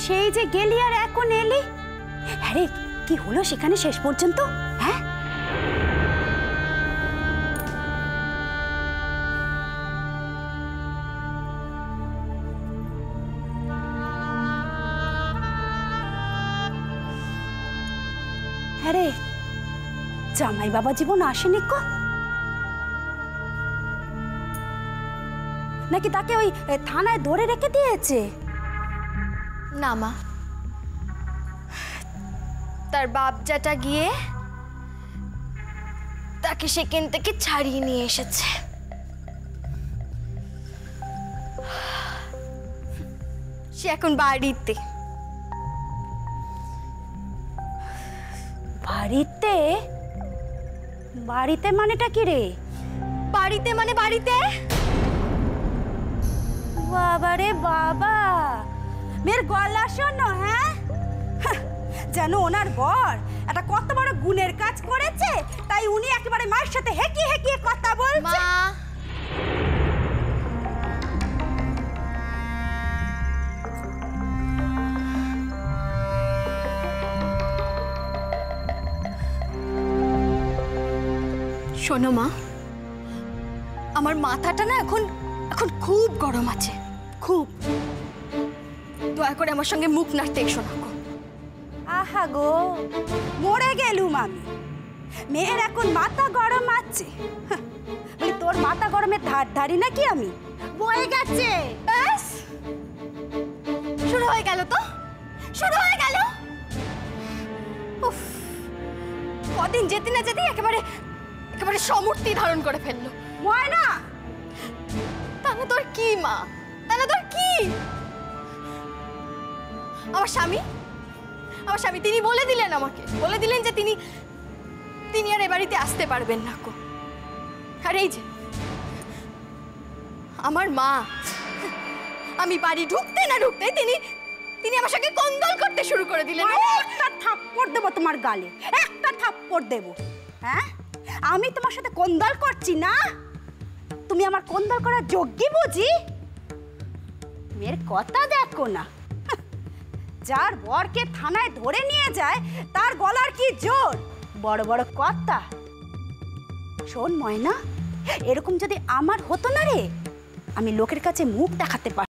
সেই যে গেলি আর এখন এলি। আরে কি হলো সেখানে শেষ পর্যন্ত? হ্যাঁ, আরে জামাই বাবা জীবন আসেনি কো, নাকি তাকে ওই থানায় ধরে রেখে দিয়েছে? না মা, তার বাপ জ্যাঠা গিয়ে তাকে সেখান থেকে ছাড়িয়ে নিয়ে এসেছে। সে এখন বাড়িতে। বাড়িতে? বাড়িতে মানেটা কি রে? বাড়িতে মানে বাড়িতে? বাবা রে বাবা, মেয়ের গলা শোনো। হ্যাঁ, যেন ওনার বর একটা কত বড় গুণের কাজ করেছে, তাই উনি একেবারে মায়ের সাথে হেকিয়ে হেকিয়ে কথা বলছে। মা, শোনো মা, আমার মাথাটা না এখন এখন খুব গরম আছে, খুব। দয়া করে আমার সঙ্গে মুখ নাড়তে এসো না গো। আহা গো, মরে গেলুম আমি। মেয়ের এখন মাথা গরম আছে? বলি তোর মাথা গরমের ধার ধারি নাকি আমি? বয়ে গেছে। ব্যাস, শুরু হয়ে গেল তো, শুরু হয়ে গেল। উফ, কদিন যেতে না যেতে একেবারে একেবারে সমূর্তি ধারণ করে ফেললো। ময়না, তাহলে তোর কি মা, তাহলে তোর কি? আমার স্বামী, আমার স্বামী তিনি বলে দিলেন, আমাকে বলে দিলেন যে তিনি তিনি আর এ বাড়িতে আসতে পারবেন না গো। আর এই যে আমার মা, আমি বাড়ি ঢুকতে না ঢুকতে তিনি তিনি আমার সঙ্গে কন্দল করতে শুরু করে দিলেন। একটা থাপ্পড় দেবো তোমার গালে, একটা থাপ্পড় দেবো। হ্যাঁ, আমি তোমার সাথে কোন্দল করছি না? তুমি আমার কোন্দল করার যোগ্য বুঝি? মেয়ের কথা দেখো না, যার বরকে থানায় ধরে নিয়ে যায় তার গলার কি জোর, বড় বড় কথা। শোন ময়না, এরকম যদি আমার হতো না রে, আমি লোকের কাছে মুখ দেখাতে পারতাম।